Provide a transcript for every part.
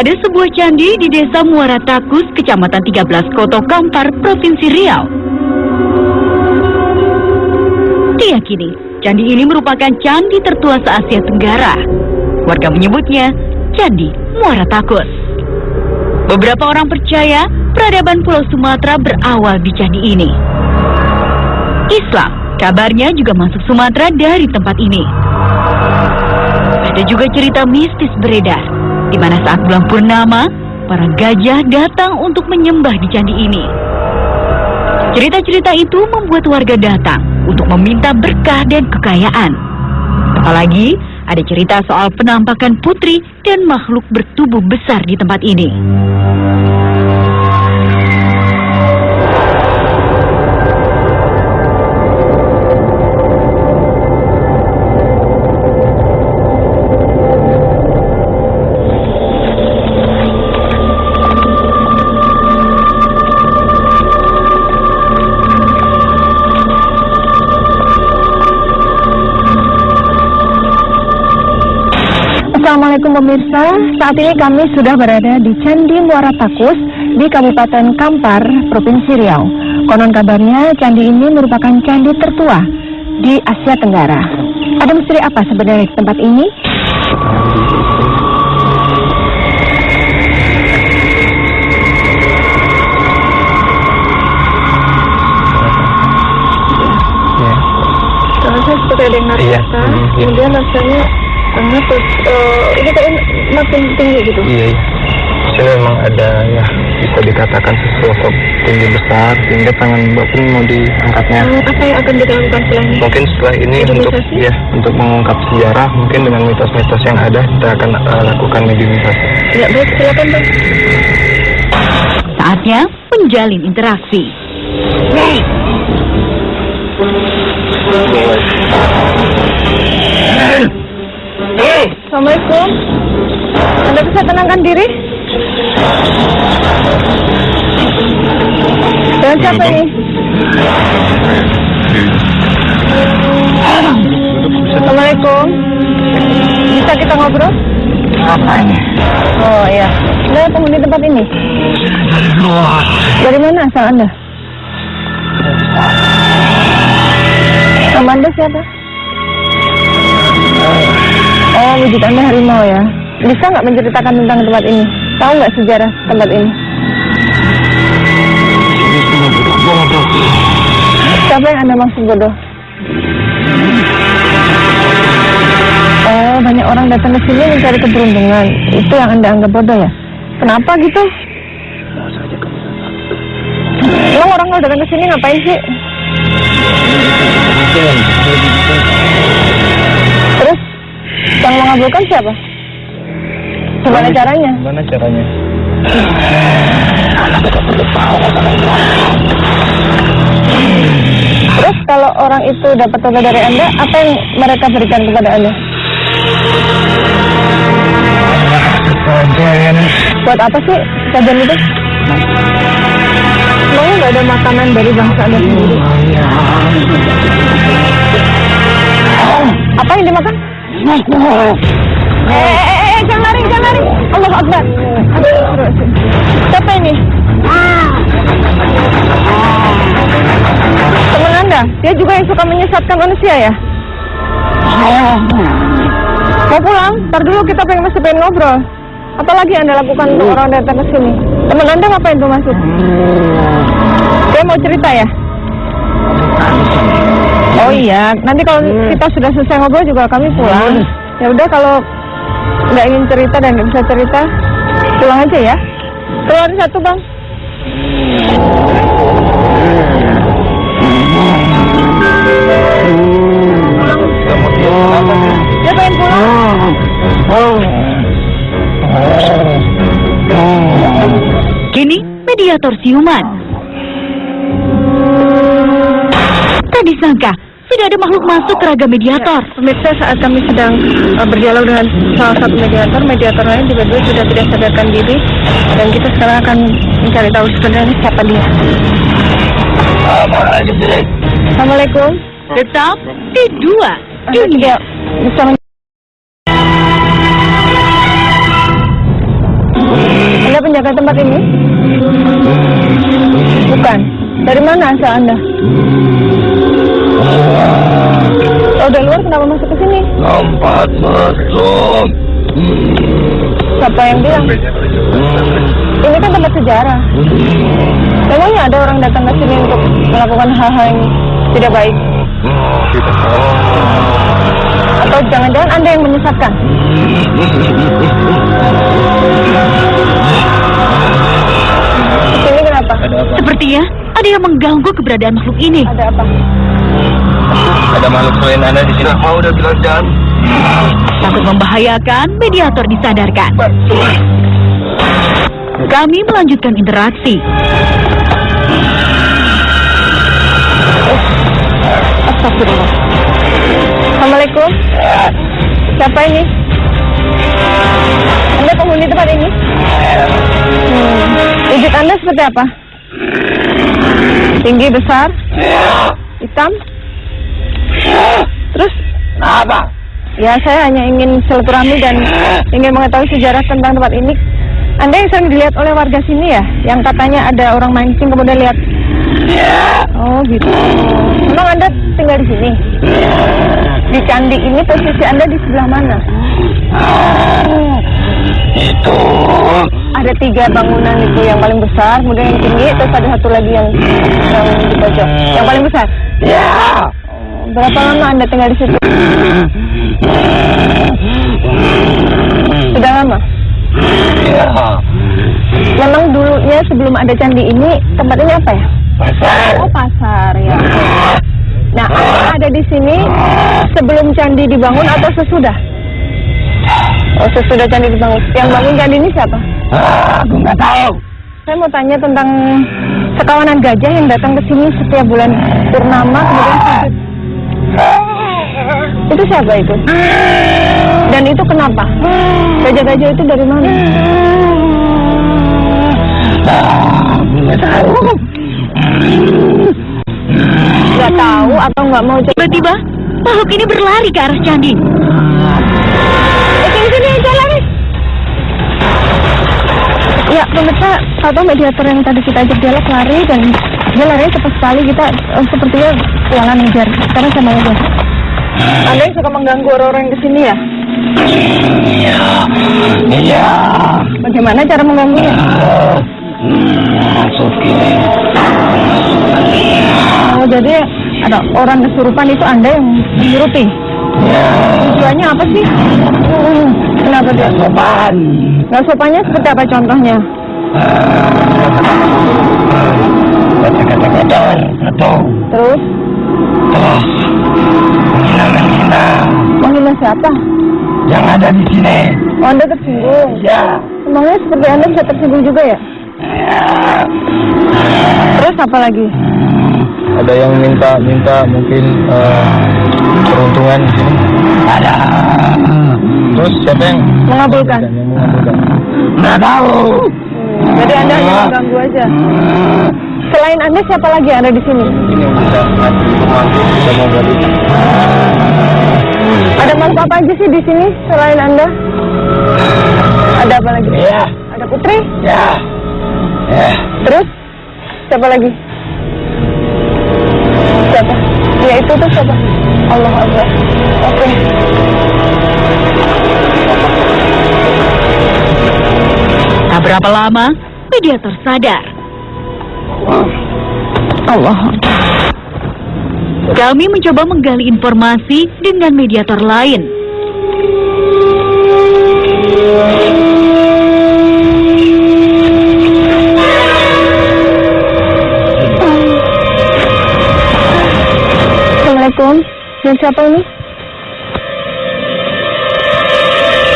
Ada sebuah candi di desa Muara Takus, kecamatan 13 Koto Kampar, Provinsi Riau. Diyakini, candi ini merupakan candi tertua se-Asia Tenggara. Warga menyebutnya Candi Muara Takus. Beberapa orang percaya peradaban Pulau Sumatera berawal di candi ini. Islam kabarnya juga masuk Sumatera dari tempat ini. Ada juga cerita mistis beredar, di mana saat bulan purnama, para gajah datang untuk menyembah di candi ini. Cerita-cerita itu membuat warga datang untuk meminta berkah dan kekayaan. Apalagi ada cerita soal penampakan putri dan makhluk bertubuh besar di tempat ini. Assalamualaikum pemirsa, saat ini kami sudah berada di Candi Muara Takus di Kabupaten Kampar, Provinsi Riau. Konon kabarnya candi ini merupakan candi tertua di Asia Tenggara. Ada misteri apa sebenarnya di tempat ini? Saya seperti ada yang narkoba, kemudian rasanya sangat ini kayak makin tinggi gitu. Iya. Sini memang ada ya bisa dikatakan sosok tinggi besar sehingga tangan Mbak pun mau diangkatnya. Apa yang akan kita lakukan setelah ini? Mungkin setelah ini untuk mengungkap sejarah, mungkin dengan mitos-mitos yang ada kita akan lakukan mediumisasi. Ya baik, silakan Bang. Saatnya menjalin interaksi. Assalamualaikum. Anda bisa tenangkan diri? Dan siapa ini? Assalamualaikum. Bisa kita ngobrol? Apa ini? Oh iya. Anda penghuni tempat ini? Dari mana asal Anda? Nama Anda siapa? Oh, wujud Anda harimau ya. Bisa nggak menceritakan tentang tempat ini? Tahu nggak sejarah tempat ini? Siapa yang Anda maksud bodoh? Oh, banyak orang datang ke sini mencari keberuntungan. Itu yang Anda anggap bodoh ya? Kenapa gitu? Emang orang kalau datang ke sini ngapain sih? Terus yang mengabulkan siapa? Gimana caranya? Gimana caranya? Terus kalau orang itu dapat toga dari Anda, apa yang mereka berikan kepada Anda? Buat apa sih sajian itu? Emangnya nggak ada makanan dari bangsa Anda sendiri? Apa yang dimakan? Jangan lari, jangan lari. Allahu Akbar. Siapa ini? Teman Anda? Dia juga yang suka menyesatkan manusia ya? Mau pulang? Ntar dulu kita masih pengen ngobrol. Apalagi Anda lakukan untuk orang datang ke sini? Teman Anda ngapain tuh masuk? Dia mau cerita ya? Oh iya, nanti kalau kita sudah selesai ngobrol juga kami pulang. Ya udah, kalau nggak ingin cerita dan nggak bisa cerita, pulang aja ya. Keluarin satu Bang. Dia pengen pulang. Kini mediator siuman. Tak disangka sudah ada makhluk masuk ke raga mediator. Pemirsa, saat kami sedang berdialog dengan salah satu mediator lain tiba-tiba sudah tidak sadarkan diri, dan kita sekarang akan mencari tahu sebenarnya siapa dia. Assalamualaikum. Tetap di dua dunia. Bisa menjaga tempat ini? Bukan. Dari mana asal Anda? Oh, dari luar kenapa masuk ke sini? Lompat masuk. Siapa yang bilang? Ini kan tempat sejarah. Memangnya ada orang datang ke sini untuk melakukan hal-hal yang tidak baik? Atau jangan-jangan Anda yang menyesatkan? Ini kenapa? Sepertinya ada yang mengganggu keberadaan makhluk ini. Ada apa? Ada makhluk selain Anda di sini. Mau udah bilang jangan. Takut membahayakan, mediator disadarkan. Kami melanjutkan interaksi. Astagfirullah. Assalamualaikum. Siapa ini? Anda penghuni tempat ini? Wujud Anda seperti apa? Tinggi, besar? Hitam? Terus? Apa? Ya, saya hanya ingin silaturahmi dan ingin mengetahui sejarah tentang tempat ini. Anda yang sering dilihat oleh warga sini ya? Yang katanya ada orang mancing kemudian lihat. Oh gitu. Memang Anda tinggal di sini? Di candi ini posisi Anda di sebelah mana? Itu. Ada 3 bangunan itu, yang paling besar, kemudian yang tinggi, terus ada satu lagi yang di pojok. Yang paling besar? Ya. Berapa lama Anda tinggal di situ? Sudah lama? Ya. Memang dulunya sebelum ada candi ini, tempat ini apa ya? Pasar. Oh, pasar ya. Nah, Anda ada di sini sebelum candi dibangun atau sesudah? Oh, sesudah candi dibangun. Yang bangun candi ini siapa? Aku nggak tahu. Saya mau tanya tentang sekawanan gajah yang datang ke sini setiap bulan purnama kemudian sujud. Itu siapa itu? Dan itu kenapa? Gajah-gajah itu dari mana? Aku nggak tahu. Nggak tahu atau nggak mau coba? Tiba-tiba, makhluk ini berlari ke arah candi. Sini aja lari. Ya, pemirsa, atau mediator yang tadi kita ajak dialog lari dan dia lari cepat sekali. Kita sepertinya kewalahan ngejar. Sekarang sama aja. Anda yang suka mengganggu orang-orang yang kesini ya? Iya. Bagaimana cara mengganggunya? Masukin. Oh, jadi ada orang kesurupan itu Anda yang menyuruti? Tujuannya apa sih? Kenapa dia? Sopan. Nggak sopannya seperti apa contohnya? Kata-kata kotor. Betul. Terus? Terus. Menghina. Menghina siapa? Yang ada di sini. Oh, Anda tersinggung? Ya. Emangnya seperti Anda bisa tersinggung juga ya? Terus apa lagi? Ada yang minta mungkin peruntungan di sini. Ada. Terus siapa yang Mengabulkan? Yang mengabulkan? Nggak tahu. Jadi Anda hanya mengganggu aja. Selain Anda, siapa lagi yang ada di sini? Ini yang bisa ngasih informasi, bisa menggali. Ada makhluk apa aja sih di sini selain Anda? Ada apa lagi? Ya. Ada Putri? Ya. Ya. Terus? Siapa lagi? Siapa? Ya itu tuh siapa? Allah Akbar. Oke. Tak berapa lama, mediator sadar. Allah. Kami mencoba menggali informasi dengan mediator lain. Assalamualaikum. Dan siapa ini?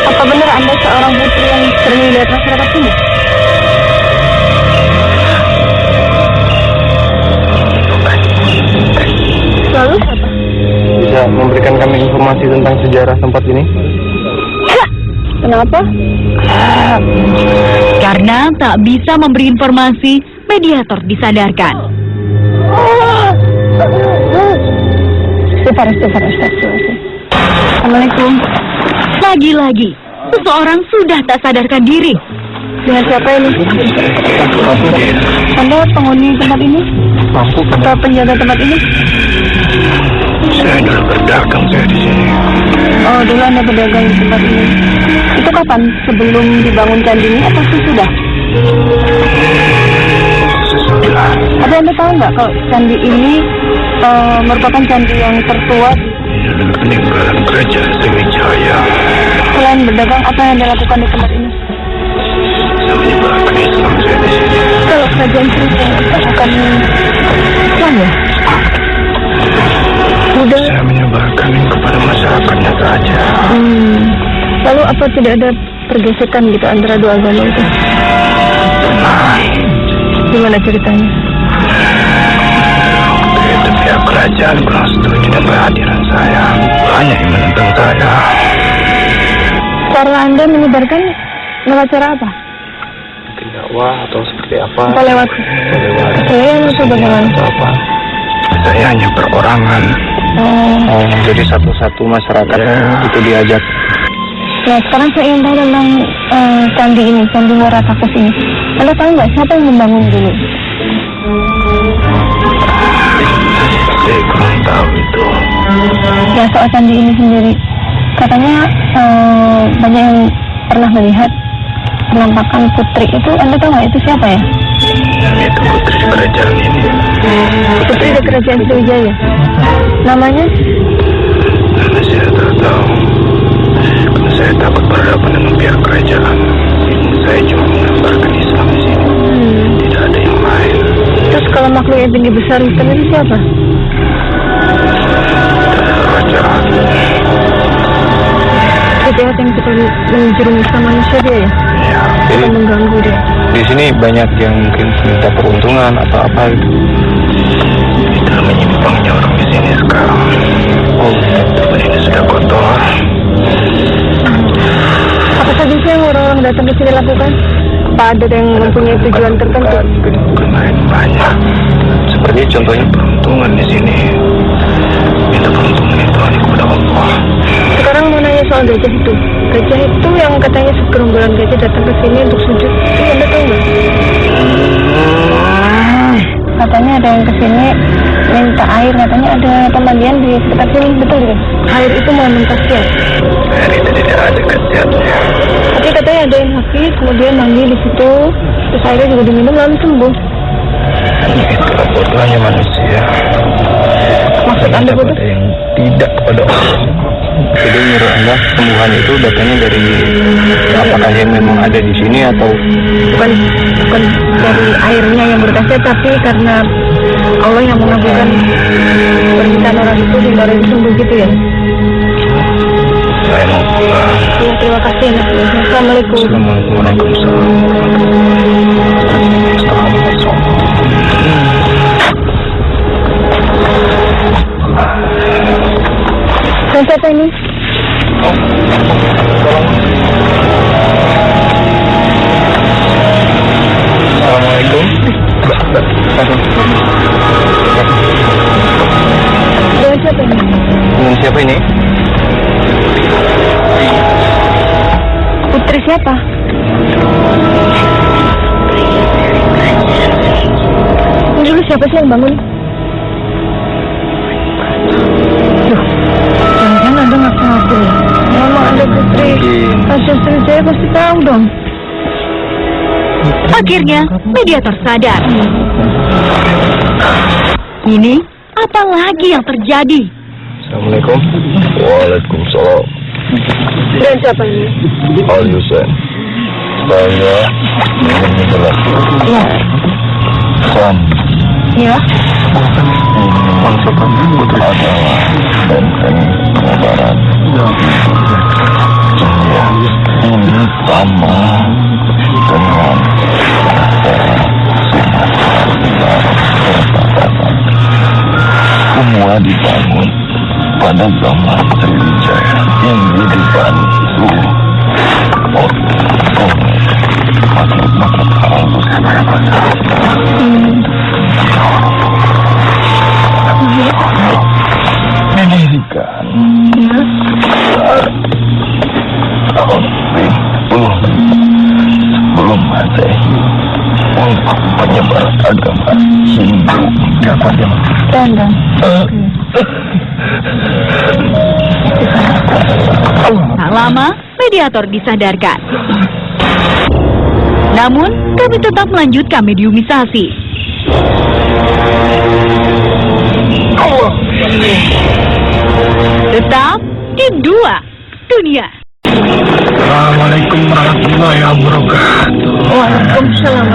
Apa benar Anda seorang putri yang sering melihat masyarakat sini? Lalu siapa? Bisa memberikan kami informasi tentang sejarah tempat ini? Kenapa? Karena tak bisa memberi informasi, mediator disadarkan. Astagfirullah. Assalamualaikum. Lagi-lagi, seseorang sudah tak sadarkan diri. Dengan siapa ini? Anda penghuni tempat ini? Mampu kan? Atau penjaga tempat ini? Saya dulu berdagang saya di sini. Oh, dulu Anda berdagang di tempat ini. Itu kapan? Sebelum dibangun candi ini atau sesudah? Sesudah. Tapi Anda tahu nggak kalau candi ini merupakan candi yang tertua? Ini adalah peninggalan kerajaan Sriwijaya. Selain berdagang, apa yang Anda lakukan di tempat ini? Saya menyebarkan Islam saya di sini. Kalau kerajaan Sriwijaya bukan Islam ya? Udah. Saya menyebarkan kepada masyarakatnya saja. Lalu apa tidak ada pergesekan gitu antara dua agama itu? Nah, Gimana ceritanya? itu pihak kerajaan kurang setuju dengan kehadiran saya. Banyak yang menentang saya. Cara Anda menyebarkan lewat cara apa? Mungkin dakwah atau seperti apa? Apa lewat? Keseluruhan atau bagaimana? Atau apa? Saya hanya perorangan. Oh, Jadi satu-satu masyarakat itu diajak. nah sekarang saya ingin tahu tentang candi ini, Candi Muara Takus ini. Anda tahu nggak siapa yang membangun dulu? Saya kurang tahu itu. Ya soal candi ini sendiri, katanya banyak yang pernah melihat penampakan putri itu. Anda tahu nggak itu siapa ya? Itu putri di kerajaan ini. Putri di kerajaan Sriwijaya. Namanya? Karena saya tak tahu. Karena saya takut berhadapan dengan pihak kerajaan. Saya cuma menyebarkan Islam di sini. Tidak ada yang lain. Terus kalau makhluk yang tinggi besar hitam itu siapa? Kerajaan. Jahat yang suka menjerumuskan manusia dia ya? Ya, Atau mengganggu dia? di sini banyak yang mungkin minta peruntungan atau apa gitu. Itu menyimpangnya orang di sini sekarang. Oh, tempat ini sudah kotor. Apa saja sih yang orang-orang datang ke sini lakukan? Apa ada yang mempunyai tujuan tertentu? Bukan lain banyak. Seperti contohnya peruntungan di sini. Minta peruntungan itu hanya kepada Allah. Sekarang mau nanya soal gajah itu. Gajah itu yang katanya segerombolan gajah datang ke sini untuk sujud. Itu Anda tahu nggak? Katanya ada yang ke sini minta air. Katanya ada pemandian di sekitar sini. Betul gitu? Air itu mengandung khasiat. Air itu tidak ada khasiatnya. Tapi katanya ada yang hafiz, kemudian mandi di situ. Terus airnya juga diminum lalu sembuh. Itulah bodohnya manusia. Maksud Anda bodoh? Ada yang tidak kepada Allah. Jadi menurut Anda kesembuhan itu datangnya dari apakah yang memang ada di sini atau bukan dari airnya yang berkhasiat, tapi karena Allah yang mengabulkan permintaan orang itu sehingga orang itu sembuh gitu ya? saya mau pulang. Ya, terima kasih. Assalamualaikum. Assalamualaikum. Siapa ini? Assalamualaikum. Dengan siapa ini? Dengan siapa ini? Putri siapa? Dulu siapa sih yang bangun? Loh, jangan-jangan Anda ngaku-ngaku ya? Memang Anda putri Raja Sriwijaya pasti tahu dong. Akhirnya, mediator sadar. Ini apa lagi yang terjadi? Assalamualaikum. Waalaikumsalam. Dan siapa ini? Al Yusen. Saya ingin menjelaskan. Ya. Sam. Ya. Ini maksudkan putri adalah benteng kebenaran. Ya, ini sama dengan semua dibangun pada zaman Sriwijaya yang dibantu makhluk-makhluk halus mendirikan tahun 10 sebelum penyebar agama Hindu. Dapat yang Dan. Tak lama, mediator disadarkan. Namun, kami tetap melanjutkan mediumisasi. Tetap di dua dunia. Assalamualaikum warahmatullahi wabarakatuh. Waalaikumsalam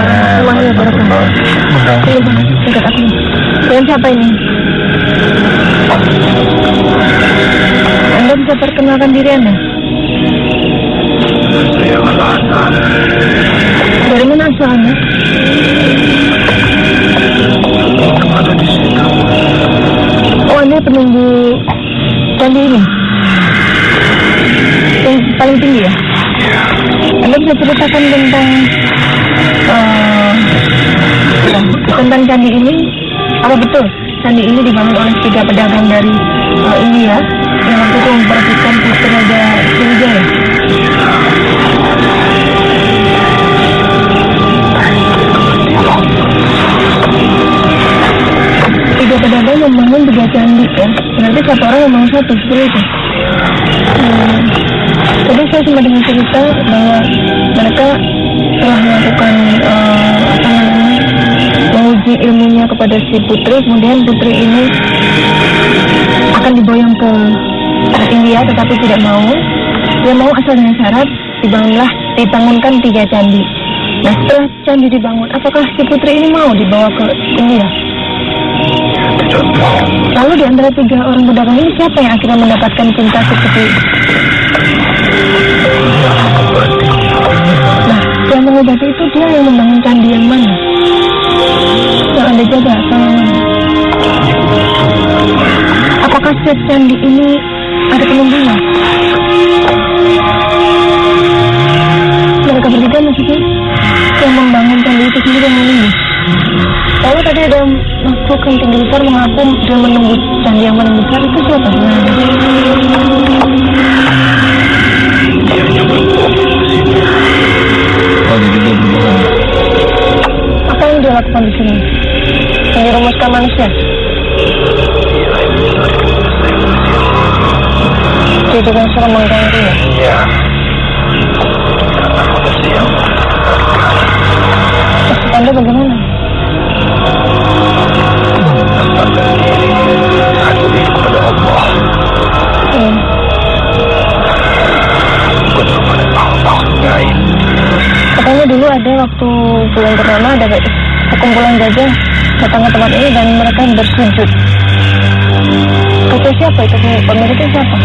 warahmatullahi wabarakatuh. Ini bang, dekat aku. Dengan siapa ini? Anda bisa perkenalkan diri Anda? Saya Hasan. Dari mana asalnya? Ada di situ. Oh, Anda penunggu candi ini? Yang paling tinggi ya? Anda bisa ceritakan tentang candi ini? Apa betul candi ini dibangun oleh 3 pedagang dari India yang waktu itu memperhatikan putri Raja Sriwijaya? Tiga pedagang membangun 3 candi ya? Berarti satu orang membangun satu, seperti itu? Tadi saya cuma dengar cerita bahwa mereka telah melakukan menguji ilmunya kepada si putri, kemudian putri ini akan diboyong ke India, tetapi tidak mau. Dia mau asal dengan syarat dibangunkan 3 candi. Nah, setelah candi dibangun, apakah si putri ini mau dibawa ke India? Tidak mau. Lalu di antara 3 orang pedagang ini siapa yang akhirnya mendapatkan cinta seperti itu? Nah, yang mengobati itu dia yang membangun candi yang mana? Yang Anda jaga atau yang mana? Apakah setiap candi ini ada penunggunya? Mereka bertiga maksudnya yang membangun candi itu sendiri yang menunggu. Lalu tadi ada makhluk yang tinggi besar mengaku dia menunggu candi yang paling besar, itu siapa? Dia hanya berbohong di sini. Oh, jadi dia berbohong. Apa yang dia lakukan di sini? Yang dirumuskan manusia? Dia dengan suara mengganggu ya? Iya. Karena manusia Maksud Anda bagaimana? satu diri kepada Allah. Bukan kepada makhluk lain. Katanya dulu ada waktu bulan purnama ada sekumpulan gajah datang ke tempat ini dan mereka bersujud. Gajah siapa itu? Pemiliknya siapa?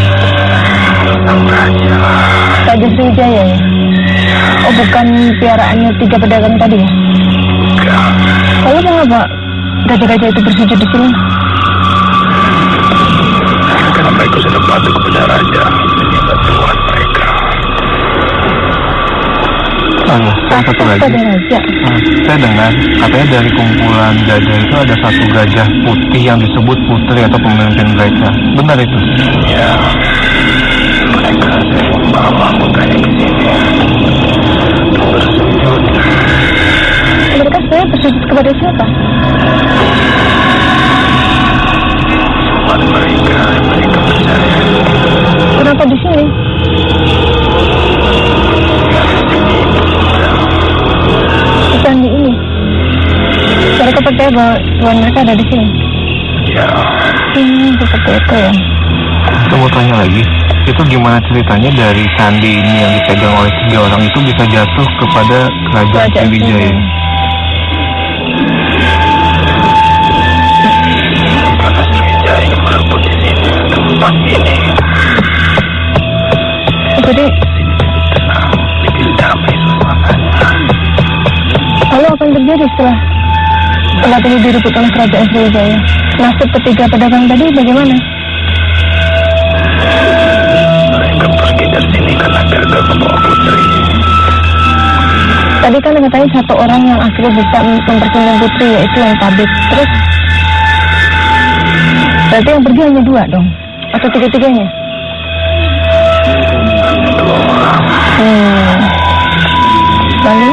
Sang raja. Raja Sriwijaya ya? Oh, bukan piaraannya 3 pedagang tadi ya? Enggak. Lalu mengapa gajah-gajah itu bersujud di sini? Karena mereka sudah patuh kepada raja menyembah Tuhan mereka. Satu lagi. Pada raja. Saya dengar katanya dari kumpulan gajah itu ada satu gajah putih yang disebut putri atau pemimpin mereka. Benar itu? Ya, mereka sering membawa anggotanya ke sini untuk bersujud. Mereka sebenarnya bersujud kepada siapa? Tuhan mereka percaya. Kenapa di sini? Di candi ini. Mereka percaya bahwa Tuhan mereka ada di sini. Ya, Seperti itu ya. Saya mau tanya lagi, itu gimana ceritanya dari candi ini yang dipegang oleh 3 orang itu bisa jatuh kepada kerajaan Sriwijaya? karena Sriwijaya yang merebut di sini tempat ini. Jadi, Tenang, lebih damai suasananya. lalu apa yang terjadi setelah tempat ini direbut oleh kerajaan Sriwijaya? Nasib ketiga pedagang tadi bagaimana? Mereka pergi dari sini karena gagal membawa putri. Tadi kan katanya satu orang yang akhirnya bisa mempertemukan putri, yaitu yang tabib. Terus berarti yang pergi hanya 2 dong? Atau 3-tiganya? Hanya 2 orang. Lalu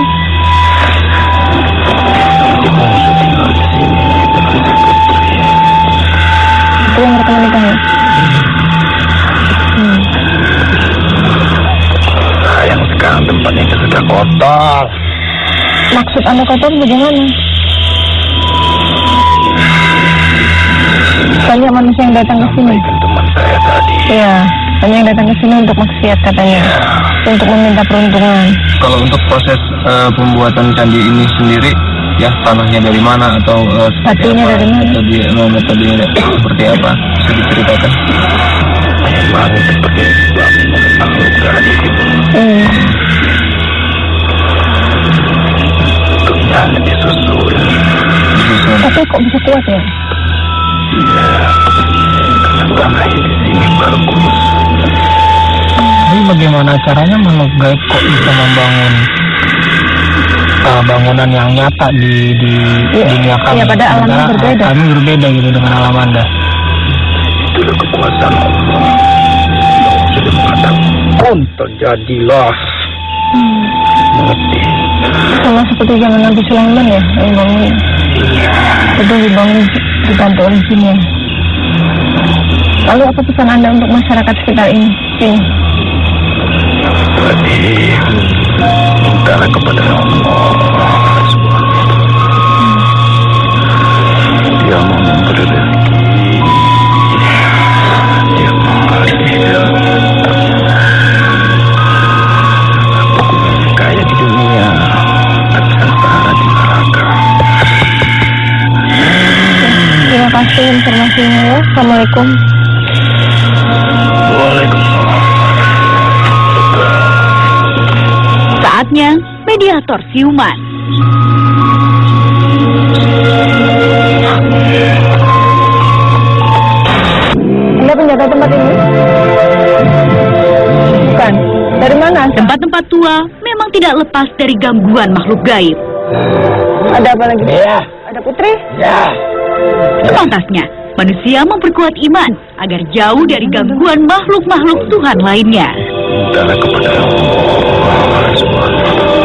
kotor. Maksud Anda kotor bagaimana? Banyak manusia yang datang ke sini. Sampaikan teman saya tadi. Iya, banyak yang datang ke sini untuk maksiat katanya. Untuk meminta peruntungan. Kalau untuk proses pembuatan candi ini sendiri, ya tanahnya dari mana atau seperti Batunya apa? dari mana? Atau metodenya seperti apa? Bisa diceritakan? Memang seperti makhluk gaib. Tentunya disusun. Disusun. Tapi kok bisa kuat ya? Ya, karena tanah di sini bagus. Tapi bagaimana caranya makhluk gaib kok bisa membangun bangunan yang nyata di dunia kami? Iya, pada alamnya Sementara berbeda. Kami berbeda gitu dengan alam Anda. Itulah kekuasaan Allah. Allah sudah mengatakan pun terjadilah. Mengerti? Sama seperti zaman Nabi Sulaiman ya, yang bangun. Itu dibangun dibantu oleh jin ya. Lalu apa pesan Anda untuk masyarakat sekitar ini? Berarti mintalah kepada Allah SWT. Dia mau memberi rezeki. Dia mau adil. Pokoknya kaya di dunia, tapi sengsara di neraka. Terima kasih informasinya ya. Assalamualaikum. Waalaikumsalam. Saatnya mediator siuman. Anda penjaga tempat ini? Bukan. Dari mana? Tempat-tempat tua memang tidak lepas dari gangguan makhluk gaib. Ada apa lagi? Ya, Ada putri? ya. Sepantasnya, manusia memperkuat iman agar jauh dari gangguan makhluk-makhluk Tuhan lainnya. Mintalah kepada Allah SWT.